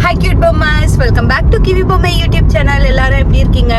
Hi cute பொம்மாஸ், welcome back to Kiwi பொம்மை YouTube channel. எல்லாரும் எப்படி இருக்கீங்க?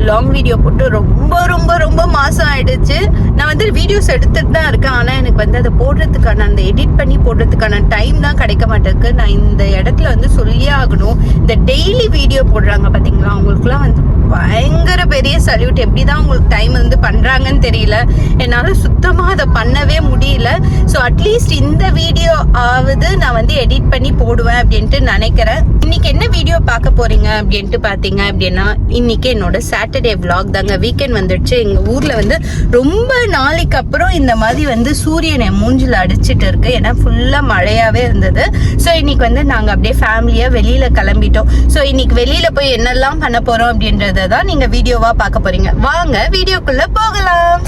லாங் வீடியோ போட்டு ரொம்ப ரொம்ப ரொம்ப மாதம் ஆயிடுச்சு. நான் வந்து வீடியோஸ் எடுத்துட்டு தான் இருக்கேன். ஆனால் எனக்கு வந்து அதை போடுறதுக்கான, அந்த எடிட் பண்ணி போடுறதுக்கான டைம் தான் கிடைக்க மாட்டேருக்கு. நான் இந்த இடத்துல வந்து சொல்லியே ஆகணும். இந்த டெய்லி வீடியோ போடுறாங்க பார்த்தீங்களா, அவங்களுக்குலாம் வந்து பயங்கர பெரிய சல்யூட். எப்படி தான் உங்களுக்கு டைம் வந்து பண்ணுறாங்கன்னு தெரியல. என்னால் சுத்தமாக அதை பண்ணவே முடியல. ஸோ அட்லீஸ்ட் இந்த வீடியோ ஆவது நான் வந்து எடிட் பண்ணி போடுவேன் அப்படின்ட்டு நினைக்கிறேன். இன்னைக்கு என்ன வீடியோ பார்க்க போறீங்க அப்படின்ட்டு பார்த்தீங்க அப்படின்னா, இன்னைக்கு என்னோட சாட்டர்டே விளாக் தாங்க. வீக்கெண்ட் வந்துடுச்சு. எங்கள் ஊரில் வந்து ரொம்ப நாளைக்கு அப்புறம் இந்த மாதிரி வந்து சூரியனை மூஞ்சில் அடிச்சிட்டு இருக்கு. ஏன்னா ஃபுல்லாக மழையாகவே இருந்தது. ஸோ இன்னைக்கு வந்து நாங்கள் அப்படியே ஃபேமிலியாக வெளியில் கிளம்பிட்டோம். ஸோ இன்னைக்கு வெளியில் போய் என்னெல்லாம் பண்ண போகிறோம் அப்படின்றத தான் நீங்கள் வீடியோவாக பார்க்க போறீங்க. வாங்க வீடியோக்குள்ளே போகலாம்.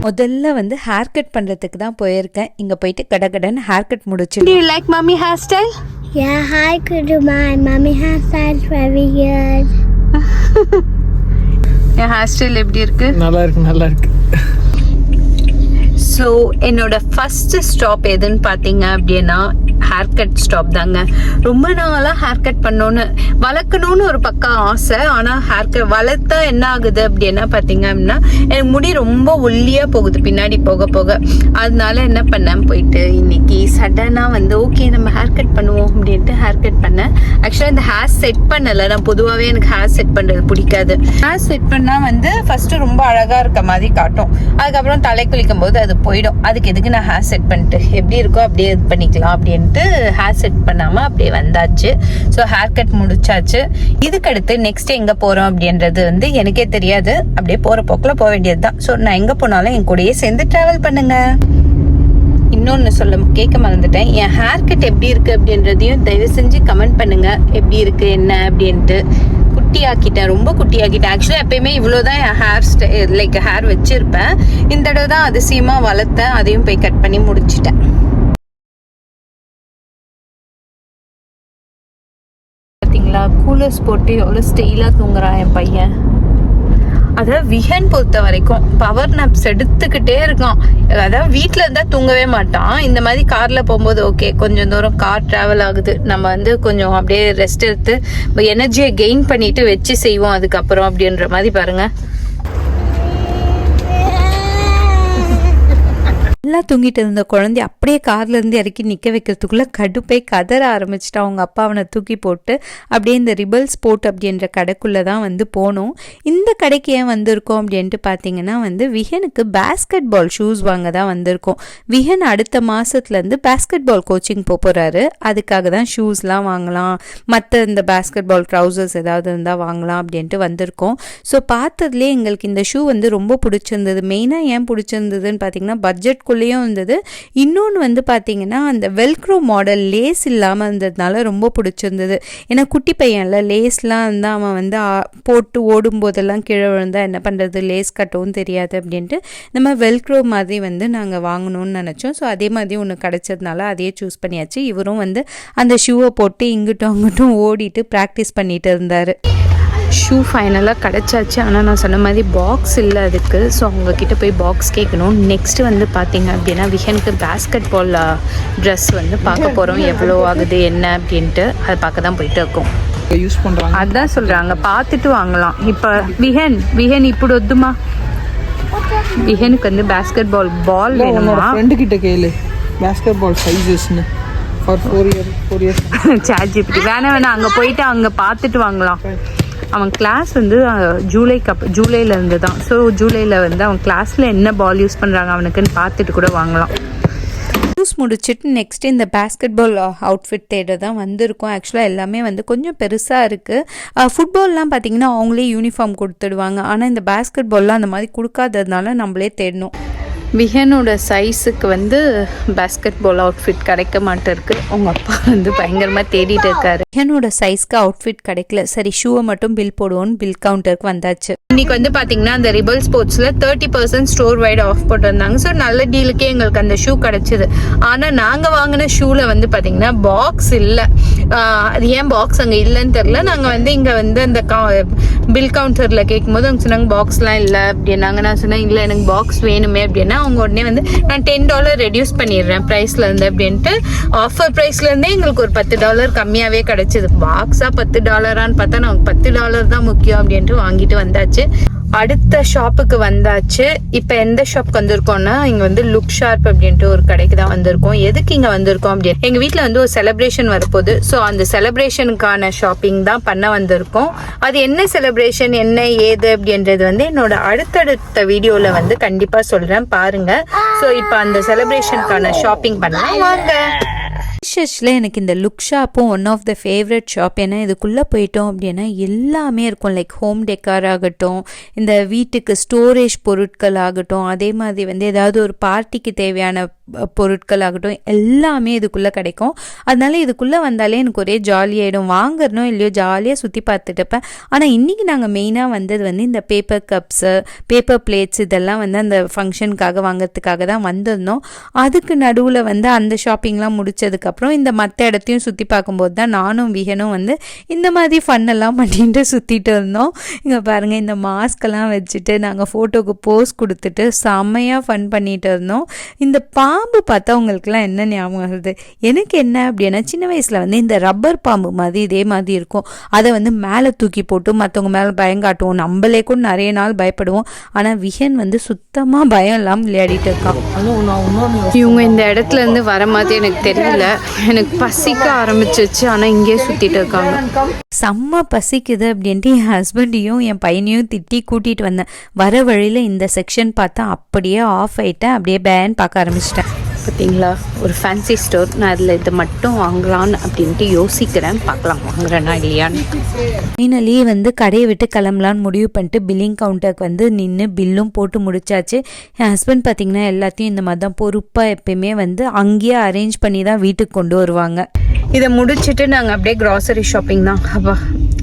முதல்ல வந்து ஹேர் கட் பண்ணுறதுக்கு தான் போயிருக்கேன். இங்கே போயிட்டு கடகடன்னு ஹேர் கட் முடிச்சு. Do you like mommy hairstyle? Yeah, hi, could do my mommy hairstyle's very good. N hair style எப்படி இருக்கு? நல்லா இருக்கு. ஸோ என்னோட ஃபர்ஸ்ட் ஸ்டாப் எதுன்னு பார்த்தீங்க அப்படின்னா ஹேர் கட் ஸ்டாப் தாங்க. ரொம்ப நாளாக ஹேர் கட் பண்ணோன்னு வளர்க்கணும்னு ஒரு பக்கம் ஆசை. ஆனால் ஹேர் கட் வளர்த்தா என்ன ஆகுது அப்படின்னா பார்த்தீங்க அப்படின்னா எனக்கு முடி ரொம்ப ஒல்லியாக போகுது பின்னாடி போக போக. அதனால என்ன பண்ணேன், போயிட்டு இன்னைக்கு சடனாக வந்து ஓகே நம்ம ஹேர் கட் பண்ணுவோம் அப்படின்ட்டு ஹேர் கட் பண்ணேன். ஆக்சுவலாக இந்த ஹேர் செட் பண்ணலை. நான் பொதுவாகவே எனக்கு ஹேர் செட் பண்ணுறது பிடிக்காது. ஹேர் செட் பண்ணால் வந்து ஃபஸ்ட்டு ரொம்ப அழகாக இருக்க மாதிரி காட்டும். அதுக்கப்புறம் தலை குளிக்கும் போது அது போயிடும். அதுக்கு எதுக்கு நான் ஹேர் செட் பண்ணிட்டு எப்படி இருக்கோ அப்படியே இது பண்ணிக்கலாம் அப்படின்ட்டு ஹேர் செட் பண்ணாமல் அப்படியே வந்தாச்சு. ஸோ ஹேர் கட் முடிச்சாச்சு. இதுக்கடுத்து நெக்ஸ்ட் எங்கே போகிறோம் அப்படின்றது வந்து எனக்கே தெரியாது. அப்படியே போகிற போக்கில் போக வேண்டியது தான். ஸோ நான் எங்கே போனாலும் என் கூடயே சேர்ந்து ட்ராவல் பண்ணுங்க. இன்னொன்று கேட்க மறந்துட்டேன். என் ஹேர் கட் எப்படி இருக்குது அப்படின்றதையும் தயவு செஞ்சு கமெண்ட் பண்ணுங்க. எப்படி இருக்குது என்ன அப்படின்ட்டு. குட்டியாக்கிட்டேன், ரொம்ப குட்டியாக்கிட்டேன். ஆக்சுவலாக எப்பயுமே இவ்வளோதான் என் ஹேர் வச்சிருப்பேன். இந்த தடவை தான் அதிசயமாக வளர்த்தேன். அதையும் போய் கட் பண்ணி முடிச்சிட்டேன். பார்த்தீங்களா, கூலர்ஸ் போட்டு எவ்வளோ ஸ்டைலாக தூங்குறான் என் பையன். அதாவது விஹன் பொறுத்த வரைக்கும் பவர் நாப்ஸ் எடுத்துக்கிட்டே இருக்கான். அதாவது வீட்டில் இருந்தால் தூங்கவே மாட்டான். இந்த மாதிரி காரில் போகும்போது ஓகே, கொஞ்சம் தூரம் கார் ட்ராவல் ஆகுது, நம்ம வந்து கொஞ்சம் அப்படியே ரெஸ்ட் எடுத்து எனர்ஜியை கெயின் பண்ணிட்டு வச்சு செய்வோம் அதுக்கப்புறம் அப்படின்ற மாதிரி பாருங்க. நல்லா தூங்கிட்டு இருந்த குழந்தை அப்படியே கார்லேருந்து இறக்கி நிற்க வைக்கிறதுக்குள்ளே கடுப்பை கதற ஆரம்பிச்சிட்டு அவங்க அப்பா அவனை தூக்கி போட்டு அப்படியே இந்த ரிபல் ஸ்போர்ட் அப்படின்ற கடைக்குள்ளே தான் வந்து போனோம். இந்த கடைக்கு ஏன் வந்திருக்கோம் அப்படின்ட்டு பார்த்தீங்கன்னா வந்து விஹனுக்கு பேஸ்கெட் பால் ஷூஸ் வாங்க தான் வந்திருக்கோம். விஹன் அடுத்த மாதத்துலேருந்து பேஸ்கெட் பால் கோச்சிங் போகிறாரு. அதுக்காக தான் ஷூஸ்லாம் வாங்கலாம், மற்ற இந்த பேஸ்கெட் பால் ட்ரௌசர்ஸ் ஏதாவது இருந்தால் வாங்கலாம் அப்படின்ட்டு வந்திருக்கோம். ஸோ பார்த்ததுலேயே எங்களுக்கு இந்த ஷூ வந்து ரொம்ப பிடிச்சிருந்தது. மெயினாக ஏன் பிடிச்சிருந்ததுன்னு பார்த்தீங்கன்னா பட்ஜெட் இருந்தது. இன்னொன்று வந்து பார்த்தீங்கன்னா அந்த வெல்க்ரோ மாடல் லேஸ் இல்லாமல் இருந்ததுனால ரொம்ப பிடிச்சிருந்தது. ஏன்னா குட்டி பையன்ல லேஸ்லாம் இருந்தால் அவன் வந்து போட்டு ஓடும் போதெல்லாம் கீழே விழுந்தால் என்ன பண்ணுறது, லேஸ் கட்டவும் தெரியாது அப்படின்ட்டு நம்ம வெல்க்ரோ மாதிரி வந்து நாங்கள் வாங்கணும்னு நினச்சோம். ஸோ அதே மாதிரி ஒன்று கிடச்சதுனால அதையே சூஸ் பண்ணியாச்சு. இவரும் வந்து அந்த ஷூவை போட்டு இங்கிட்டும் அங்கிட்டும் ஓடிட்டு ப்ராக்டிஸ் பண்ணிட்டு இருந்தார். ஷூ ஃபைனலாக கிடச்சாச்சு. ஆனால் நான் சொன்ன மாதிரி பாக்ஸ் இல்லை அதுக்கு. ஸோ அவங்கக்கிட்ட போய் பாக்ஸ் கேட்கணும். நெக்ஸ்ட்டு வந்து பார்த்தீங்க அப்படின்னா விஹனுக்கு பேஸ்கெட் பால் ட்ரெஸ் வந்து பார்க்க போகிறோம். எவ்வளோ ஆகுது என்ன அப்படின்ட்டு அதை பார்க்க தான் போயிட்டு இருக்கோம். யூஸ் பண்ணுறாங்க, அதான் சொல்கிறாங்க, பார்த்துட்டு வாங்கலாம். இப்போ விஹன் இப்படி ஒத்துமா, விஹனுக்கு வந்து பேஸ்கெட் பால் வேணுமா? ஃப்ரெண்டு கிட்ட கேளு பேஸ்கெட் பால் சைஸஸ்னு ஃபார் 4 இயர்ஸ். சாட்ஜிபிடி வேணாம், அங்கே போயிட்டு அங்கே பார்த்துட்டு வாங்கலாம். அவன் கிளாஸ் வந்து ஜூலைலேருந்து தான். ஸோ ஜூலையில் வந்து அவன் கிளாஸில் என்ன பால் யூஸ் பண்ணுறாங்க அவனுக்குன்னு பார்த்துட்டு கூட வாங்கலாம். ஷூஸ் முடிச்சுட்டு நெக்ஸ்ட் இந்த பேஸ்கெட் பால் அவுட்ஃபிட் தேட தான் வந்திருக்கோம். ஆக்சுவலாக எல்லாமே வந்து கொஞ்சம் பெருசாக இருக்குது. ஃபுட்பால்லாம் பார்த்தீங்கன்னா அவங்களே யூனிஃபார்ம் கொடுத்துடுவாங்க. ஆனால் இந்த பேஸ்கெட் பால்லாம் அந்த மாதிரி கொடுக்காததுனால நம்மளே தேடணும். விஹனோட சைஸுக்கு வந்து பேஸ்கெட் பால் அவுட்ஃபிட் கிடைக்க மாட்டேருக்கு. உங்கள் அப்பா வந்து பயங்கரமாக தேடிட்டு இருக்காரு. விஹனோட சைஸ்க்கு அவுட்ஃபிட் கிடைக்கல. சரி ஷூவை மட்டும் பில் போடுவோன்னு பில் கவுண்டருக்கு வந்தாச்சு. இன்னைக்கு வந்து பார்த்தீங்கன்னா அந்த ரிபல் ஸ்போர்ட்ஸில் 30% ஸ்டோர் வைடு ஆஃப் போட்டிருந்தாங்க. ஸோ நல்ல டீலுக்கே எங்களுக்கு அந்த ஷூ கிடச்சிது. ஆனால் நாங்கள் வாங்கின ஷூவில் வந்து பார்த்தீங்கன்னா பாக்ஸ் இல்லை. அது ஏன் பாக்ஸ் அங்கே இல்லைன்னு தெரில. நாங்கள் வந்து இங்கே வந்து அந்த பில் கவுண்டரில் கேட்கும்போது அவங்க சொன்னாங்க பாக்ஸ்லாம் இல்லை அப்படின்னாங்க. நான் சொன்னேன் இல்லை எனக்கு பாக்ஸ் வேணுமே அப்படின்னா அவங்க உடனே வந்து நான் $10 ரெடியூஸ் பண்ணிடுறேன் ப்ரைஸ்லேருந்து அப்படின்ட்டு ஆஃபர் ப்ரைஸ்லேருந்தே எங்களுக்கு ஒரு $10 கம்மியாகவே கிடச்சிது. பாக்ஸாக $10 பார்த்தா நமக்கு $10 தான் முக்கியம் அப்படின்ட்டு வாங்கிட்டு வந்தாச்சு. அடுத்த ஷாப்புக்கு வந்தாச்சு. இப்போ எந்த ஷாப்புக்கு வந்திருக்கோம்னா இங்கே வந்து லுக் ஷார்ப் அப்படின்ட்டு ஒரு கடைக்கு தான் வந்திருக்கோம். எதுக்கு இங்கே வந்திருக்கோம் அப்படின்னு எங்கள் வீட்டில் வந்து ஒரு செலிப்ரேஷன் வரப்போகுது. ஸோ அந்த செலிப்ரேஷனுக்கான ஷாப்பிங் தான் பண்ண வந்திருக்கோம். அது என்ன செலிப்ரேஷன் என்ன ஏது அப்படின்றது வந்து என்னோட அடுத்தடுத்த வீடியோவில் வந்து கண்டிப்பாக சொல்கிறேன் பாருங்கள். ஸோ இப்போ அந்த செலிப்ரேஷனுக்கான ஷாப்பிங் பண்ணலாம் வாங்க. ஷர்ட்ஸில் எனக்கு இந்த லுக் ஷாப்பும் one of the favourite shop. ஏன்னா இதுக்குள்ளே போயிட்டோம் அப்படின்னா எல்லாமே இருக்கும். லைக் ஹோம் டெக்கார் ஆகட்டும், இந்த வீட்டுக்கு ஸ்டோரேஜ் பொருட்கள் ஆகட்டும், அதே மாதிரி வந்து ஏதாவது ஒரு பார்ட்டிக்கு தேவையான பொருட்கள் ஆகட்டும் எல்லாமே இதுக்குள்ளே கிடைக்கும். அதனால இதுக்குள்ளே வந்தாலே எனக்கு ஒரே ஜாலியாகிடும். வாங்குறனோ இல்லையோ ஜாலியாக சுற்றி பார்த்துட்டுப்பேன். ஆனால் இன்றைக்கி நாங்கள் மெயினாக வந்தது வந்து இந்த பேப்பர் கப்ஸு, பேப்பர் பிளேட்ஸ் இதெல்லாம் வந்து அந்த ஃபங்க்ஷனுக்காக வாங்கிறதுக்காக தான் வந்திருந்தோம். அதுக்கு நடுவில் வந்து அந்த ஷாப்பிங்லாம் முடித்ததுக்கப்புறம் இந்த மற்ற இடத்தையும் சுற்றி பார்க்கும்போது தான் நானும் விகனும் வந்து இந்த மாதிரி ஃபன்னெல்லாம் பண்ணிட்டு சுற்றிட்டு இருந்தோம். இங்கே பாருங்கள் இந்த மாஸ்கெல்லாம் வச்சுட்டு நாங்கள் ஃபோட்டோக்கு போஸ் கொடுத்துட்டு செம்மையாக ஃபன் பண்ணிகிட்டு இருந்தோம். இந்த பாம்பு பார்த்தா உங்களுக்குலாம் என்ன ஞாபகம் வருது? எனக்கு என்ன அப்படின்னா சின்ன வயசில் வந்து இந்த ரப்பர் பாம்பு மாதிரி இதே மாதிரி இருக்கும். அதை வந்து மேலே தூக்கி போட்டு மற்றவங்க மேலே பயம் காட்டுவோம். நம்மளே கூட நிறைய நாள் பயப்படுவோம். ஆனால் விஹன் வந்து சுத்தமாக பயம் இல்லாமல் விளையாடிட்டு இருக்கான். இவங்க இந்த இடத்துல இருந்து வர மாதிரி எனக்கு தெரியல. எனக்கு பசிக்க ஆரம்பிச்சிச்சு. ஆனால் இங்கே சுற்றிட்டு இருக்காங்க. செம்ம பசிக்குது அப்படின்ட்டு என் ஹஸ்பண்டையும் என் பையனையும் திட்டி கூட்டிகிட்டு வந்தேன். வர வழியில் இந்த செக்ஷன் பார்த்தா அப்படியே ஆஃப் ஆகிட்டேன். அப்படியே பேன் பார்க்க ஆரம்பிச்சிட்டேன். பார்த்தீங்களா ஒரு ஃபேன்சி ஸ்டோர். நான் அதில் இதை மட்டும் வாங்கலான்னு அப்படின்ட்டு யோசிக்கிறேன். பார்க்கலாம் வாங்குறேன்னா இல்லையான்னு. ஃபைனலி வந்து கடையை விட்டு கிளம்பலான்னு முடிவு பண்ணிட்டு பில்லிங் கவுண்டருக்கு வந்து நின்று பில்லும் போட்டு முடிச்சாச்சு. என் ஹஸ்பண்ட் பார்த்திங்கன்னா எல்லாத்தையும் இந்த மாதிரி தான் பொறுப்பாக எப்பயுமே வந்து அங்கேயே அரேஞ்ச் பண்ணி தான் வீட்டுக்கு கொண்டு வருவாங்க. இதை முடிச்சுட்டு நாங்கள் அப்படியே க்ராசரி ஷாப்பிங் தான். அப்பா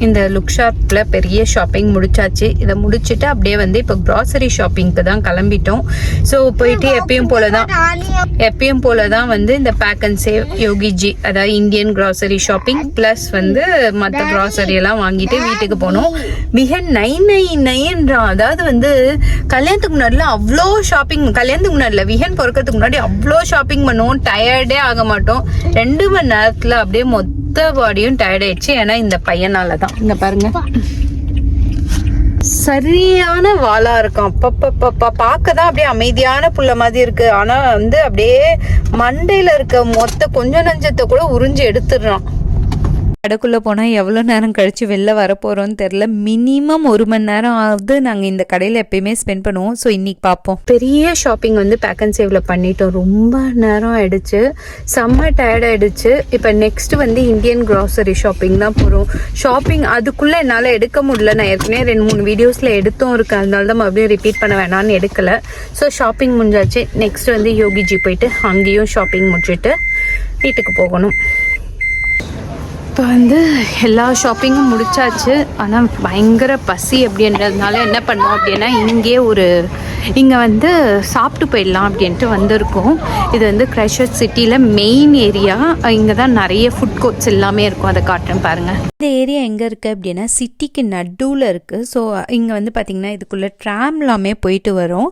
இந்த லுக் ஷாப்பில் பெரிய ஷாப்பிங் முடிச்சாச்சு. இதை முடிச்சுட்டு அப்படியே வந்து இப்போ க்ராசரி ஷாப்பிங்க்கு தான் கிளம்பிட்டோம். ஸோ போயிட்டு எப்பயும் போல தான் வந்து இந்த பேக் அண்ட் சேவ் யோகிஜி அதாவது இந்தியன் க்ராசரி ஷாப்பிங் ப்ளஸ் வந்து மற்ற க்ராசரி எல்லாம் வாங்கிட்டு வீட்டுக்கு போனோம். மிக 999 அதாவது வந்து கல்யாணத்துக்கு முன்னாடிலாம் அவ்வளோ ஷாப்பிங், கல்யாணத்துக்கு முன்னாடில விஹன் பிறக்கிறதுக்கு முன்னாடி அவ்வளோ ஷாப்பிங் பண்ணுவோம். டயர்டே ஆக மாட்டோம். 2 மணி நேரத்தில் அப்படியே மொத்த பாடியும் டயர்ட் ஆயிடுச்சு. ஏன்னா இந்த பையனால தான். இங்க பாருங்க சரியான வாளா இருக்கும். அப்பப்பப்பா பார்க்க தான் அப்படியே அமைதியான புள்ள மாதிரி இருக்கு. ஆனா வந்து அப்படியே மண்டையில இருக்க மொத்த கொஞ்ச நஞ்சத்தை கூட உறிஞ்சு எடுத்துடுறான். கடைக்குள்ளே போனால் எவ்வளோ நேரம் கழித்து வெளில வரப்போகிறோன்னு தெரில. மினிமம் 1 மணி நேரம் ஆகுது நாங்கள் இந்த கடையில் எப்பயுமே ஸ்பெண்ட் பண்ணுவோம். ஸோ இன்றைக்கி பார்ப்போம். பெரிய ஷாப்பிங் வந்து பேக் அண்ட் சேவில் பண்ணிட்டோம். ரொம்ப நேரம் ஆயிடுச்சு. செம்ம டயர்ட் ஆயிடுச்சு. இப்போ நெக்ஸ்ட் வந்து இந்தியன் க்ராசரி ஷாப்பிங் தான் போகிறோம். ஷாப்பிங் அதுக்குள்ளே என்னால் எடுக்க முடியல. நான் ஏற்கனவே 2-3 வீடியோஸில் எடுத்தும் இருக்கேன். அதனால தான் மறுபடியும் ரிப்பீட் பண்ண வேணான்னு எடுக்கலை. ஸோ ஷாப்பிங் முடிஞ்சாச்சு. நெக்ஸ்ட் வந்து யோகிஜி போயிட்டு அங்கேயும் ஷாப்பிங் முடிச்சுட்டு வீட்டுக்கு போகணும். இப்போ வந்து எல்லா ஷாப்பிங்கும் முடிச்சாச்சு. ஆனால் பயங்கர பசி அப்படின்றதுனால என்ன பண்ணோம் அப்படின்னா இங்கே வந்து சாப்பிட்டு போயிடலாம் அப்படின்ட்டு வந்திருக்கோம். இது வந்து கிரைஸ்ட்சர்ச் சிட்டியில் மெயின் ஏரியா. இங்கே தான் நிறைய ஃபுட் கோர்ட்ஸ் எல்லாமே இருக்கும். அதை காட்டுறேன் பாருங்கள். இந்த ஏரியா எங்கே இருக்குது அப்படின்னா சிட்டிக்கு நடுவில் இருக்குது. ஸோ இங்கே வந்து பார்த்திங்கன்னா இதுக்குள்ளே ட்ராம்லாமே போயிட்டு வரும்.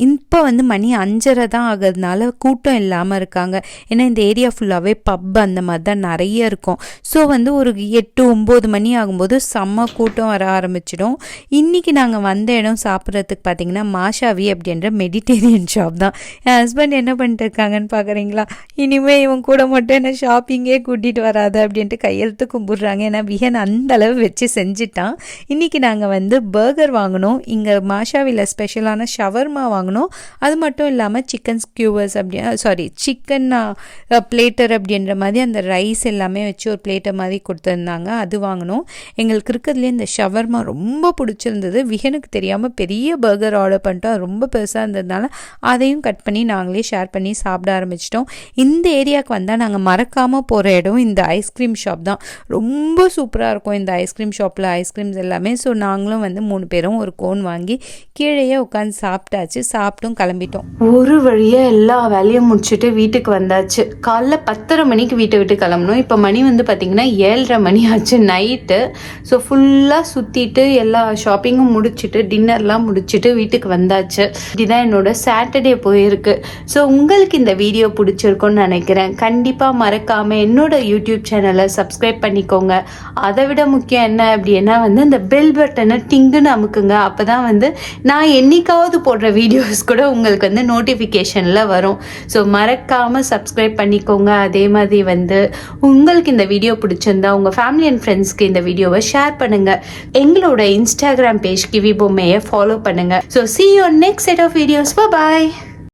இப்போ வந்து மணி 5:30 தான் ஆகிறதுனால கூட்டம் இல்லாமல் இருக்காங்க. ஏன்னா இந்த ஏரியா ஃபுல்லாகவே பப் அந்த மாதிரி தான் நிறைய இருக்கும். ஸோ வந்து ஒரு 8-9 மணி ஆகும்போது செம்ம கூட்டம் வர ஆரம்பிச்சிடும். இன்றைக்கி நாங்கள் வந்த இடம் சாப்பிட்றதுக்கு பார்த்திங்கன்னா மாஷாவி அப்படின்ற மெடிடேரியன் ஷாப் தான். என் ஹஸ்பண்ட் என்ன பண்ணிட்டு இருக்காங்கன்னு பார்க்குறீங்களா? இனிமேல் இவன் கூட மட்டும் என்ன ஷாப்பிங்கே கூட்டிகிட்டு வராது அப்படின்ட்டு கையெழுத்து கும்பிட்றாங்க. ஏன்னா விஹன் அந்த அளவு வச்சு செஞ்சுட்டான். இன்றைக்கி நாங்கள் வந்து பர்கர் வாங்கினோம். இங்கே மாஷாவியில் ஸ்பெஷலான ஷவர்மா வாங்கினோம். அது மட்டும் இல்லாமல் சிக்கன் ஸ்கியூவர்ஸ் சிக்கன் பிளேட்டர் அப்படின்ற மாதிரி அந்த ரைஸ் எல்லாமே வச்சு ஒரு பிளேட்டர் மாதிரி கொடுத்துருந்தாங்க. அது வாங்கினோம். எங்களுக்கு இருக்கிறதுலேயே இந்த ஷவர்மா ரொம்ப பிடிச்சிருந்தது. விஹனுக்கு தெரியாமல் பெரிய பர்கர் ஆர்டர் பண்ணிட்டோம். பண்ணிட்டோம். அது ரொம்ப பெருசாக இருந்ததுனால அதையும் கட் பண்ணி நாங்களே ஷேர் பண்ணி சாப்பிட ஆரம்பிச்சிட்டோம். இந்த ஏரியாவுக்கு வந்தால் நாங்கள் மறக்காமல் போகிற இடம் இந்த ஐஸ்கிரீம் ஷாப் தான். ரொம்ப சூப்பராக இருக்கும் இந்த ஐஸ்கிரீம் ஷாப்பில் ஐஸ்கிரீம்ஸ் எல்லாமே. ஸோ நாங்களும் வந்து 3 பேரும் ஒரு கோன் வாங்கி கீழேயே உட்காந்து சாப்பிட்டாச்சு. சாப்பிட்டும் கிளம்பிட்டோம். ஒரு வழியாக எல்லா வேலையும் முடிச்சுட்டு வீட்டுக்கு வந்தாச்சு. காலைல 10:30 மணிக்கு வீட்டை விட்டு கிளம்பணும். இப்போ மணி வந்து பார்த்திங்கன்னா 7:30 மணி ஆச்சு நைட்டு. ஸோ ஃபுல்லாக சுற்றிட்டு எல்லா ஷாப்பிங்கும் முடிச்சுட்டு டின்னர்லாம் முடிச்சுட்டு வீட்டுக்கு வந்தாச்சு. இதுதான் என்னோட சாட்டர்டே போயிருக்கு. ஸோ உங்களுக்கு இந்த வீடியோ பிடிச்சிருக்குன்னு நினைக்கிறேன். கண்டிப்பாக மறக்காமல் என்னோட யூடியூப் சேனலை சப்ஸ்கிரைப் பண்ணிக்கோங்க. அதை விட முக்கியம் என்ன அப்படின்னா வந்து இந்த பெல் பட்டனை டிங்குன்னு அமுக்குங்க. அப்போ தான் வந்து நான் என்னைக்காவது போடுற வீடியோஸ் கூட உங்களுக்கு வந்து நோட்டிஃபிகேஷனில் வரும். ஸோ மறக்காமல் சப்ஸ்கிரைப் பண்ணிக்கோங்க. அதே மாதிரி வந்து உங்களுக்கு இந்த வீடியோ பிடிச்சிருந்தா உங்கள் ஃபேமிலி அண்ட் ஃப்ரெண்ட்ஸ்க்கு இந்த வீடியோவை ஷேர் பண்ணுங்கள். எங்களோட இன்ஸ்டாகிராம் பேஜ் கிவி பொம்மையை ஃபாலோ பண்ணுங்கள். So see you on next set of videos. Bye bye.